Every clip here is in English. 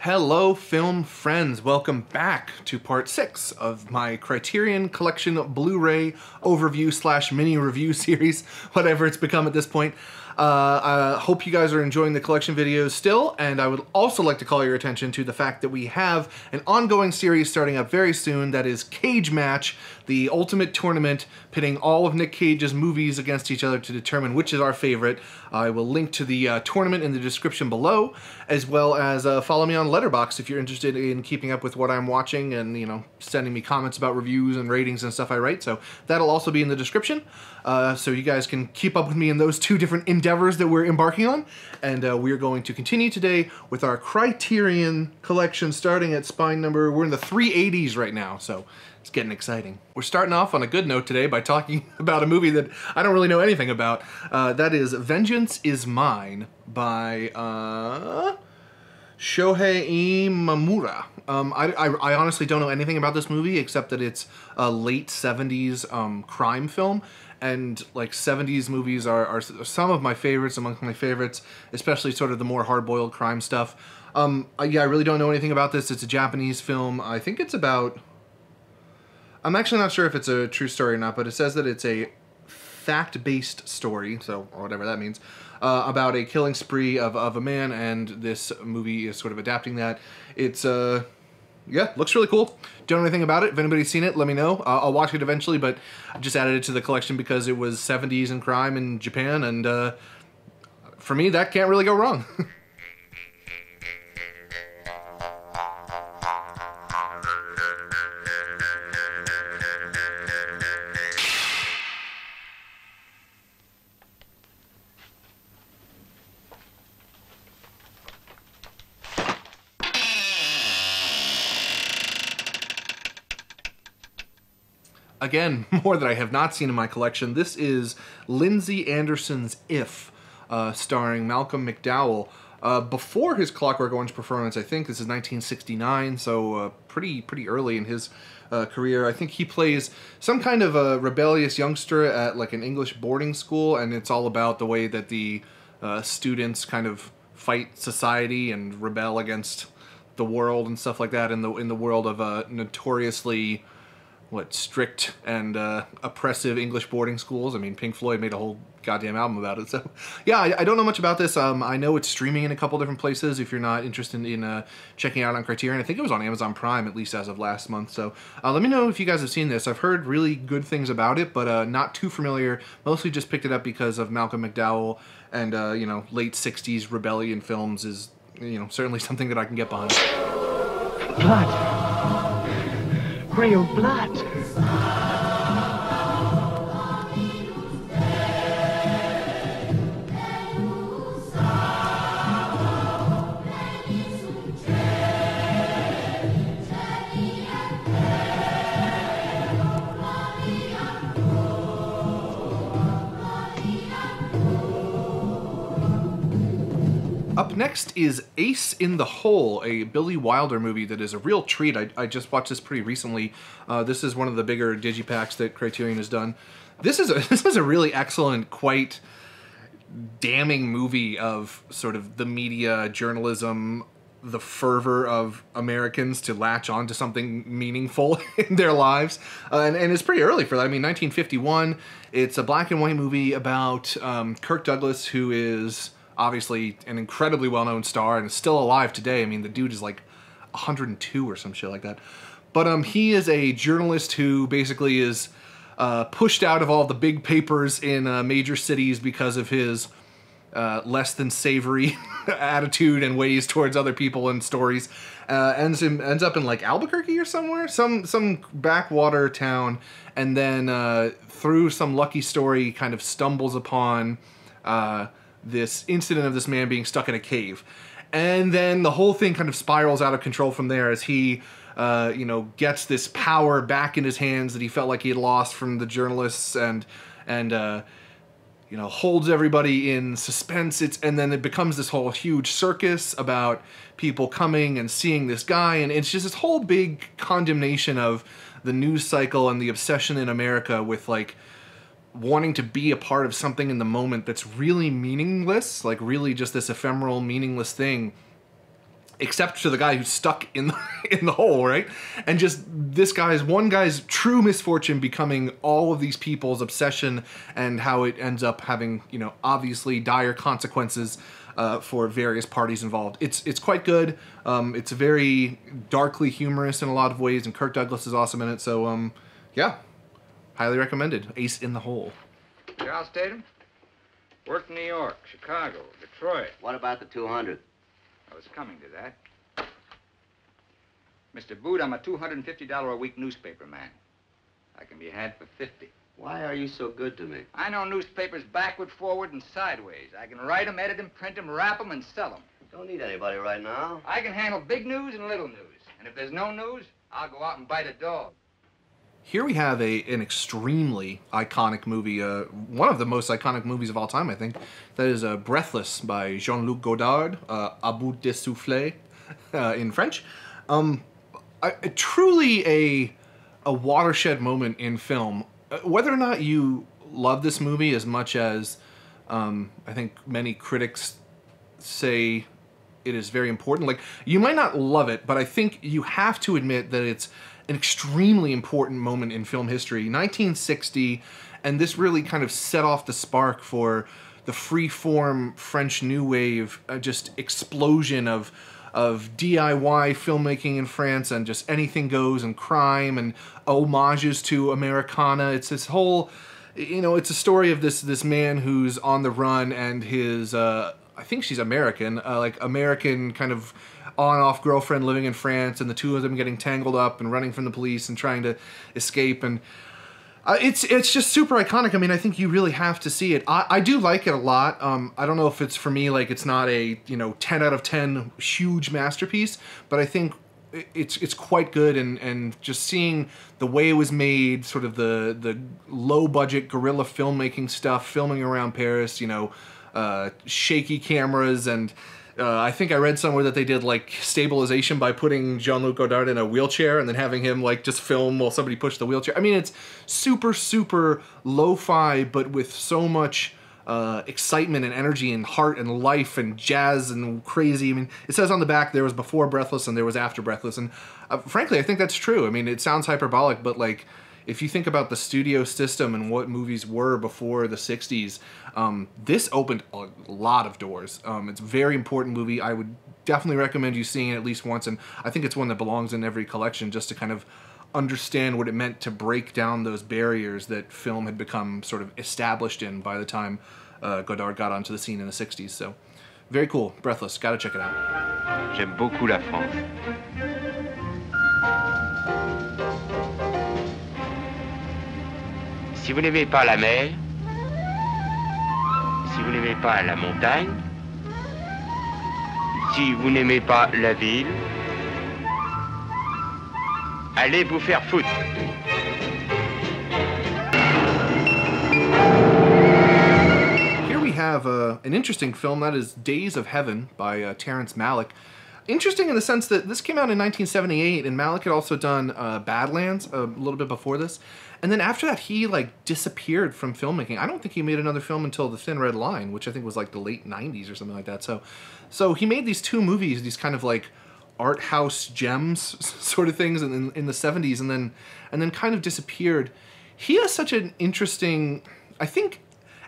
Hello film friends, welcome back to part 6 of my Criterion Collection Blu-ray overview slash mini review series, whatever it's become at this point. I hope you guys are enjoying the collection videos still, and I would also like to call your attention to the fact that we have an ongoing series starting up very soon that is Cage Match, the ultimate tournament pitting all of Nick Cage's movies against each other to determine which is our favorite. I will link to the tournament in the description below, as well as follow me on Letterboxd if you're interested in keeping up with what I'm watching and, you know, sending me comments about reviews and ratings and stuff I write. So that'll also be in the description, so you guys can keep up with me in those two different endeavors that we're embarking on. And we're going to continue today with our Criterion collection, starting at spine number, we're in the 380s right now, so it's getting exciting. We're starting off on a good note today by talking about a movie that I don't really know anything about. That is Vengeance Is Mine by Shohei Imamura. I honestly don't know anything about this movie except that it's a late 70s crime film, and like 70s movies are some of my favorites, amongst my favorites, especially sort of the more hard-boiled crime stuff. Yeah, I really don't know anything about this. It's a Japanese film. I think it's about... I'm actually not sure if it's a true story or not, but it says that it's a fact-based story, so or whatever that means, about a killing spree of a man, and this movie is sort of adapting that. It's, yeah, looks really cool. Don't know anything about it. If anybody's seen it, let me know. I'll watch it eventually, but I just added it to the collection because it was 70s and crime in Japan, and for me, that can't really go wrong. Again, more that I have not seen in my collection. This is Lindsay Anderson's If, starring Malcolm McDowell. Before his Clockwork Orange performance, I think this is 1969, so pretty early in his career. I think he plays some kind of a rebellious youngster at like an English boarding school, and it's all about the way that the students kind of fight society and rebel against the world and stuff like that in the world of notoriously strict and oppressive English boarding schools. I mean, Pink Floyd made a whole goddamn album about it. So, yeah, I don't know much about this. I know it's streaming in a couple different places if you're not interested in checking it out on Criterion. I think it was on Amazon Prime, at least as of last month. So, let me know if you guys have seen this. I've heard really good things about it, but not too familiar. Mostly just picked it up because of Malcolm McDowell, and, you know, late 60s rebellion films is, you know, certainly something that I can get behind. Blood. Real blood. Up next is Ace in the Hole, a Billy Wilder movie that is a real treat. I just watched this pretty recently. This is one of the bigger digipacks that Criterion has done. This is a really excellent, quite damning movie of sort of the media, journalism, the fervor of Americans to latch on to something meaningful in their lives. And it's pretty early for that. I mean, 1951. It's a black and white movie about Kirk Douglas, who is obviously an incredibly well-known star and is still alive today. I mean, the dude is like 102 or some shit like that. But he is a journalist who basically is pushed out of all the big papers in major cities because of his less than savory attitude and ways towards other people and stories. Ends up in like Albuquerque or somewhere, some backwater town, and then through some lucky story kind of stumbles upon this incident of this man being stuck in a cave. And then the whole thing kind of spirals out of control from there as he, you know, gets this power back in his hands that he felt like he had lost from the journalists, and you know, holds everybody in suspense. And then it becomes this whole huge circus about people coming and seeing this guy, and it's just this whole big condemnation of the news cycle and the obsession in America with like wanting to be a part of something in the moment that's really meaningless, like really just this ephemeral, meaningless thing. except to the guy who's stuck in the hole, right? And just one guy's true misfortune becoming all of these people's obsession, and how it ends up having, you know, obviously dire consequences for various parties involved. It's quite good. It's very darkly humorous in a lot of ways, and Kirk Douglas is awesome in it. So yeah, highly recommended. Ace in the Hole. Charles Tatum? Worked in New York, Chicago, Detroit. What about the 200? I was coming to that. Mr. Boot, I'm a $250 a week newspaper man. I can be had for 50. Why are you so good to me? I know newspapers backward, forward, and sideways. I can write them, edit them, print them, wrap them, and sell them. Don't need anybody right now. I can handle big news and little news. And if there's no news, I'll go out and bite a dog. Here we have an extremely iconic movie, one of the most iconic movies of all time, I think. That is Breathless by Jean-Luc Godard, à bout de souffle in French. Truly a watershed moment in film. Whether or not you love this movie as much as I think many critics say it is very important. Like, you might not love it, but I think you have to admit that it's an extremely important moment in film history. 1960, and this really kind of set off the spark for the free-form French New Wave, just explosion of DIY filmmaking in France, and just anything goes, and crime, and homages to Americana. It's this whole, you know, it's a story of this man who's on the run, and his, I think she's American, like American kind of on-off girlfriend living in France, and the two of them getting tangled up and running from the police and trying to escape. And it's just super iconic. I mean, I think you really have to see it. I do like it a lot. I don't know if it's for me, like, it's not a, you know, 10 out of 10 huge masterpiece, but I think it's quite good. And just seeing the way it was made, sort of the low-budget guerrilla filmmaking stuff, filming around Paris, you know, shaky cameras, and I think I read somewhere that they did like stabilization by putting Jean-Luc Godard in a wheelchair and then having him like just film while somebody pushed the wheelchair. I mean, it's super, super lo-fi, but with so much excitement and energy and heart and life and jazz and crazy. I mean, it says on the back there was before Breathless and there was after Breathless, and frankly, I think that's true. I mean, it sounds hyperbolic, but like, if you think about the studio system and what movies were before the 60s, this opened a lot of doors. It's a very important movie. I would definitely recommend you seeing it at least once, and I think it's one that belongs in every collection, just to kind of understand what it meant to break down those barriers that film had become sort of established in by the time Godard got onto the scene in the 60s. So, very cool. Breathless. Gotta check it out. J'aime beaucoup la France. Si vous n'aimez pas la mer, si vous n'aimez pas la montagne, si vous n'aimez pas la ville, allez vous faire foutre. Here we have an interesting film, that is Days of Heaven by Terrence Malick. Interesting in the sense that this came out in 1978, and Malick had also done Badlands a little bit before this. And then after that, he like disappeared from filmmaking. I don't think he made another film until The Thin Red Line, which I think was like the late 90s or something like that. So he made these two movies, these kind of like art house gems sort of things in the 70s, and then kind of disappeared. He has such an interesting, I think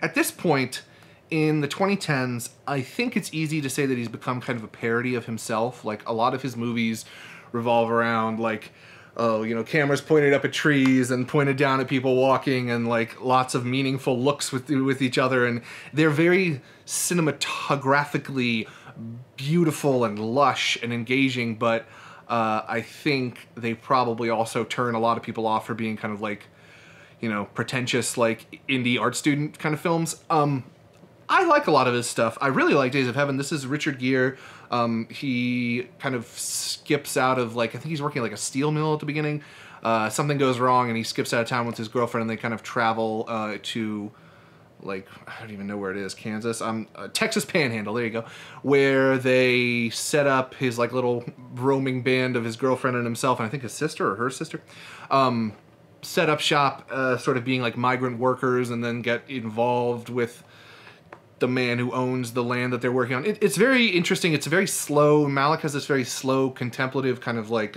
at this point in the 2010s, I think it's easy to say that he's become kind of a parody of himself. Like, a lot of his movies revolve around like, oh, you know, cameras pointed up at trees and pointed down at people walking, and like lots of meaningful looks with each other, and they're very cinematographically beautiful and lush and engaging, but I think they probably also turn a lot of people off for being kind of like, you know, pretentious, like indie art student kind of films. I like a lot of his stuff. I really like Days of Heaven. This is Richard Gere. He kind of skips out of, like, I think he's working like a steel mill at the beginning. Something goes wrong and he skips out of town with his girlfriend, and they kind of travel to, like, I don't even know where it is, Kansas? Texas Panhandle, there you go. Where they set up his, like, little roaming band of his girlfriend and himself, and I think his sister or her sister. Set up shop, sort of being like migrant workers, and then get involved with the man who owns the land that they're working on. It's very interesting. It's very slow. Malick has this very slow, contemplative kind of like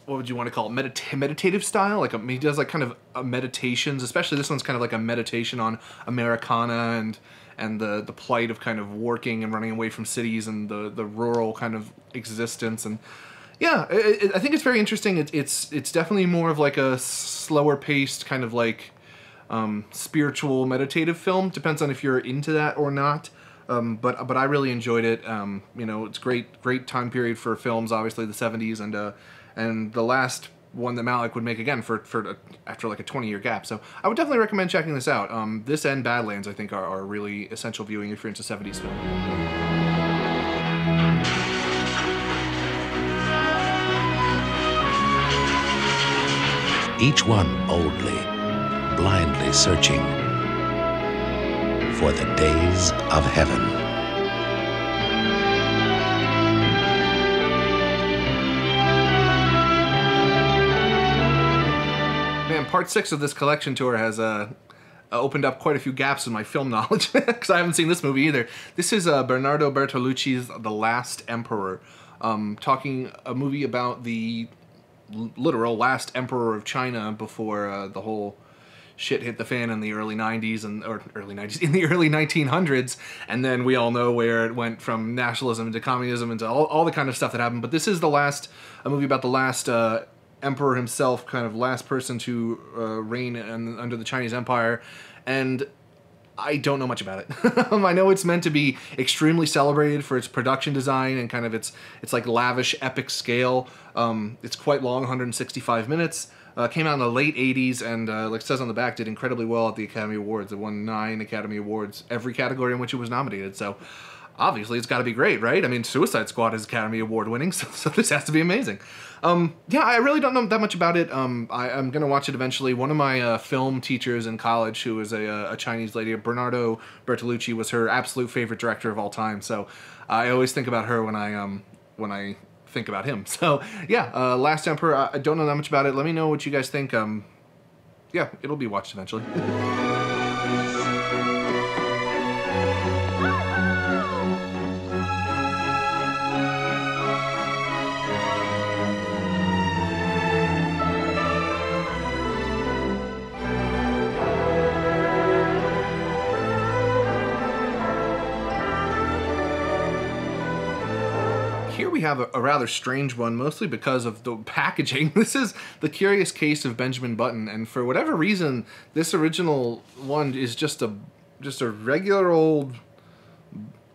what would you want to call it? Meditative style. Like he does like kind of meditations. Especially this one's kind of like a meditation on Americana and the plight of kind of working and running away from cities and the rural kind of existence. And yeah, I think it's very interesting. It's definitely more of like a slower paced kind of like spiritual meditative film. Depends on if you're into that or not. But I really enjoyed it. You know, it's great time period for films. Obviously the 70s and the last one that Malick would make again for after like a 20-year gap. So I would definitely recommend checking this out. This and Badlands I think are really essential viewing if you're into 70s film. Each one boldly, blindly searching for the days of heaven. Man, part 6 of this collection tour has opened up quite a few gaps in my film knowledge because I haven't seen this movie either. This is Bernardo Bertolucci's The Last Emperor, talking a movie about the literal last emperor of China before the whole shit hit the fan in the early 90s in the early 1900s, and then we all know where it went from nationalism into communism into all the kind of stuff that happened. But this is a movie about the last emperor himself, kind of last person to reign under the Chinese Empire, and I don't know much about it. I know it's meant to be extremely celebrated for its production design and kind of its like lavish epic scale. It's quite long, 165 minutes. Came out in the late 80s and, like it says on the back, did incredibly well at the Academy Awards. It won 9 Academy Awards, every category in which it was nominated. So obviously it's got to be great, right? I mean, Suicide Squad is Academy Award winning, so this has to be amazing. Yeah, I really don't know that much about it. I'm going to watch it eventually. One of my film teachers in college, who was a Chinese lady, Bernardo Bertolucci, was her absolute favorite director of all time. So I always think about her when I think about him. So yeah, Last Emperor, I don't know that much about it. Let me know what you guys think. Yeah, it'll be watched eventually. Here we have a rather strange one, mostly because of the packaging. This is The Curious Case of Benjamin Button, and for whatever reason, this original one is just a regular old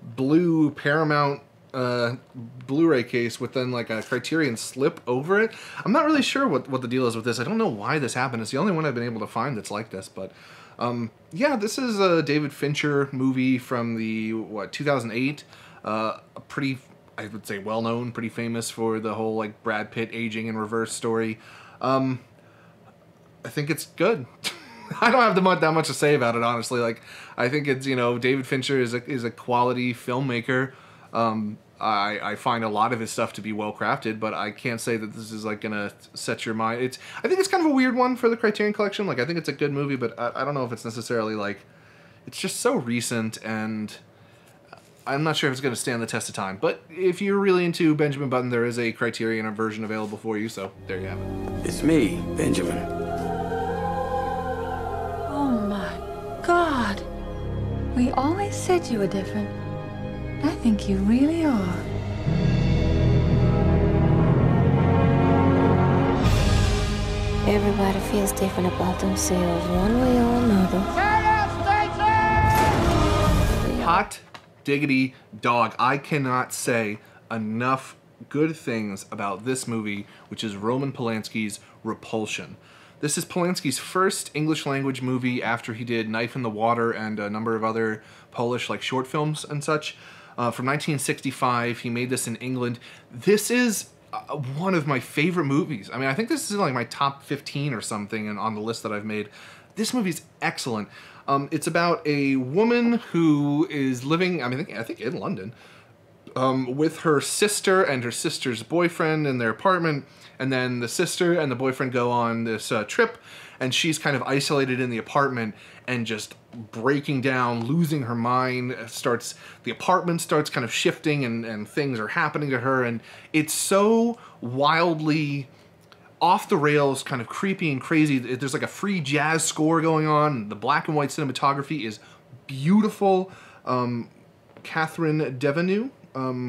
blue Paramount Blu-ray case with then like a Criterion slip over it. I'm not really sure what the deal is with this. I don't know why this happened. It's the only one I've been able to find that's like this, but yeah, this is a David Fincher movie from the 2008. A pretty, I would say, well-known, pretty famous for the whole, like, Brad Pitt aging in reverse story. I think it's good. I don't have that much to say about it, honestly. Like, I think it's, you know, David Fincher is a quality filmmaker. I find a lot of his stuff to be well-crafted, but I can't say that this is, like, gonna set your mind. I think it's kind of a weird one for the Criterion Collection. Like, I think it's a good movie, but I don't know if it's necessarily, like... It's just so recent, and... I'm not sure if it's going to stand the test of time, but if you're really into Benjamin Button, there is a Criterion version available for you, so there you have it. It's me, Benjamin. Oh my God. We always said you were different. I think you really are. Everybody feels different about themselves, one way or another. Hot diggity dog. I cannot say enough good things about this movie, which is Roman Polanski's Repulsion. This is Polanski's first English language movie after he did Knife in the Water and a number of other Polish like short films and such. From 1965, he made this in England. This is one of my favorite movies. I mean, I think this is like my top 15 or something on the list that I've made. This movie's excellent. It's about a woman who is living, I think in London, with her sister and her sister's boyfriend in their apartment, and then the sister and the boyfriend go on this trip, and she's kind of isolated in the apartment and just breaking down, losing her mind. The apartment starts kind of shifting, and things are happening to her, and it's so wildly off the rails, kind of creepy and crazy. There's like a free jazz score going on. The black and white cinematography is beautiful. Catherine Deneuve,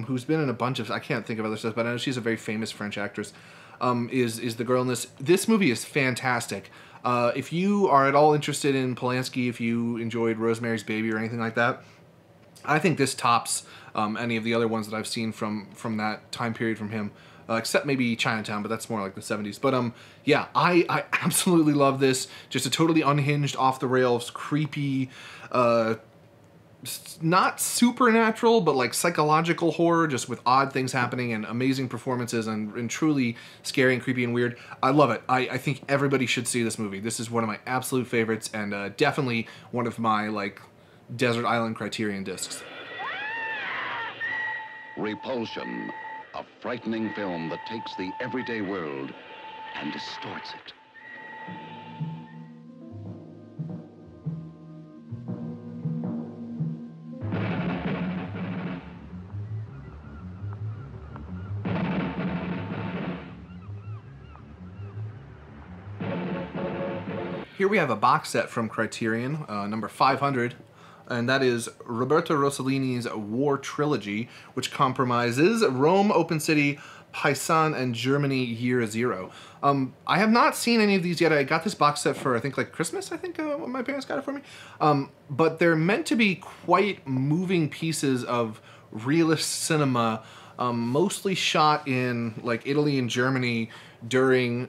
who's been in a bunch of, I can't think of other stuff, but I know she's a very famous French actress, is the girl in this. This movie is fantastic. If you are at all interested in Polanski, if you enjoyed Rosemary's Baby or anything like that, I think this tops any of the other ones that I've seen from that time period from him, except maybe Chinatown, but that's more like the 70s. But yeah, I absolutely love this. Just a totally unhinged, off-the-rails, creepy, not supernatural, but like psychological horror, just with odd things happening and amazing performances and truly scary and creepy and weird. I love it. I think everybody should see this movie. This is one of my absolute favorites, and definitely one of my like Desert Island Criterion discs. Repulsion, a frightening film that takes the everyday world and distorts it. Here we have a box set from Criterion, number 500, and that is Roberto Rossellini's War Trilogy, which compromises Rome, Open City, Paysanne, and Germany Year Zero. I have not seen any of these yet. I got this box set for, I think, like Christmas, I think my parents got it for me. But they're meant to be quite moving pieces of realist cinema, mostly shot in like Italy and Germany during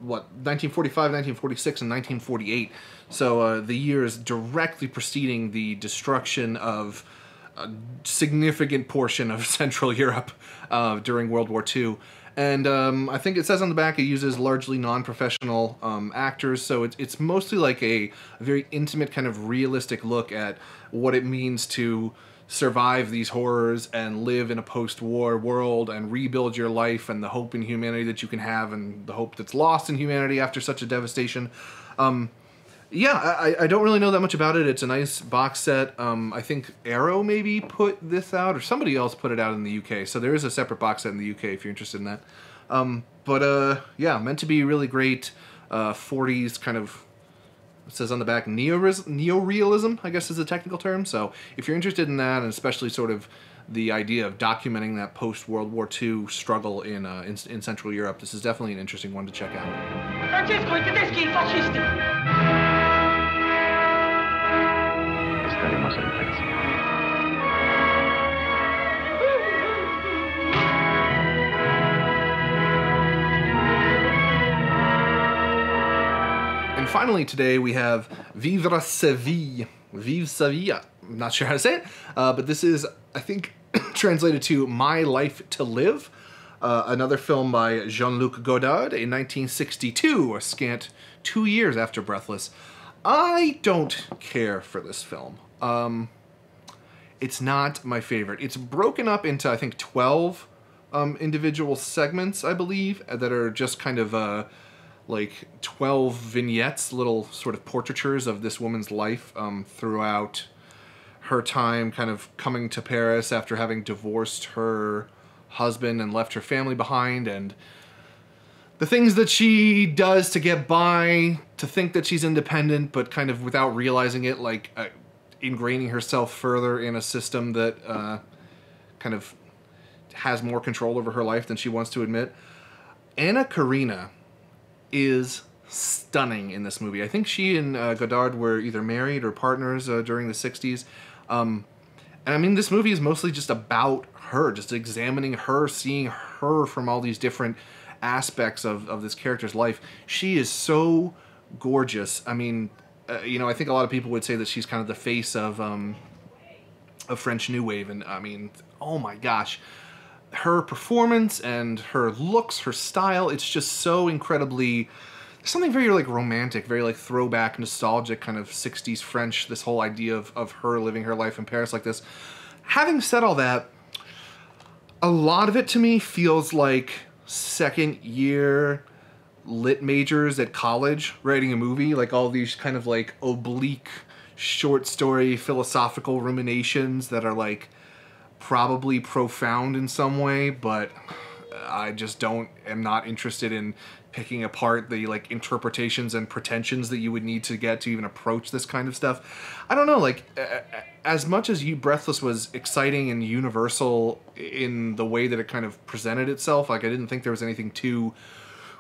1945, 1946, and 1948. So the years directly preceding the destruction of a significant portion of Central Europe during World War II. And I think it says on the back it uses largely non-professional actors, so it's mostly like a very intimate kind of realistic look at what it means to survive these horrors and live in a post-war world and rebuild your life, and the hope in humanity that you can have and the hope that's lost in humanity after such a devastation. Yeah, I don't really know that much about it. It's a nice box set. I think Arrow maybe put this out, or somebody else put it out in the UK, so there is a separate box set in the UK if you're interested in that. Yeah, meant to be really great 40s kind of, it says on the back, neorealism, I guess is the technical term. So if you're interested in that, and especially sort of the idea of documenting that post-World War II struggle in Central Europe, this is definitely an interesting one to check out. Francesco, i tedeschi, i fascisti! Estaremos al pezzo. And finally today we have Vivre sa vie. Vive sa vie. I'm not sure how to say it, but this is, I think, translated to My Life to Live. Another film by Jean-Luc Godard in 1962, a scant 2 years after Breathless. I don't care for this film. It's not my favorite. It's broken up into, I think, 12 individual segments, I believe, that are just kind of like 12 vignettes, little sort of portraitures of this woman's life throughout her time kind of coming to Paris after having divorced her husband and left her family behind, and the things that she does to get by, to think that she's independent, but kind of without realizing it, like ingraining herself further in a system that kind of has more control over her life than she wants to admit. Anna Karina is stunning in this movie. I think she and Godard were either married or partners during the 60s. And I mean, this movie is mostly just about her, just examining her, seeing her from all these different aspects of this character's life. She is so gorgeous. I mean, you know, I think a lot of people would say that she's kind of the face of French New Wave, and I mean, oh my gosh. Her performance and her looks, her style, it's just so incredibly, something very like romantic, very like throwback, nostalgic kind of 60s French, this whole idea of her living her life in Paris like this. Having said all that, A lot of it to me feels like second year lit majors at college writing a movie, like all these kind of like oblique short story philosophical ruminations that are like probably profound in some way, but I just am not interested in picking apart the like interpretations and pretensions that you would need to get to even approach this kind of stuff. I don't know, like as much as Breathless was exciting and universal in the way that it kind of presented itself, like I didn't think there was anything too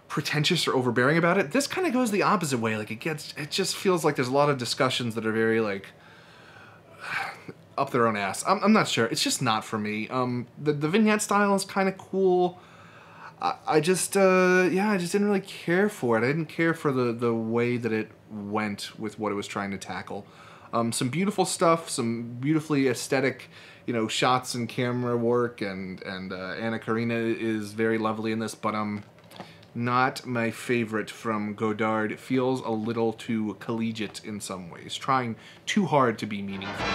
pretentious or overbearing about it. This kind of goes the opposite way. Like it just feels like there's a lot of discussions that are very like up their own ass. I'm not sure. It's just not for me. The vignette style is kind of cool. I just didn't really care for it. I didn't care for the way that it went with what it was trying to tackle. Some beautiful stuff, some beautifully aesthetic, shots and camera work, and Anna Karina is very lovely in this, but not my favorite from Godard. It feels a little too collegiate in some ways, trying too hard to be meaningful.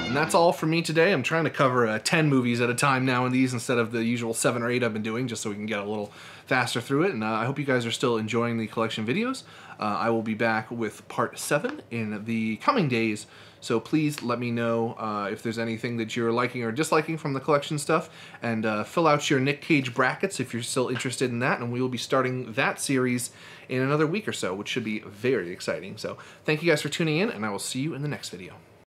And that's all for me today. I'm trying to cover 10 movies at a time now in these instead of the usual 7 or 8 I've been doing, just so we can get a little faster through it. And I hope you guys are still enjoying the collection videos. I will be back with part 7 in the coming days, so please let me know if there's anything that you're liking or disliking from the collection stuff, and fill out your Nick Cage brackets if you're still interested in that, and we will be starting that series in another week or so, which should be very exciting. So thank you guys for tuning in, and I will see you in the next video.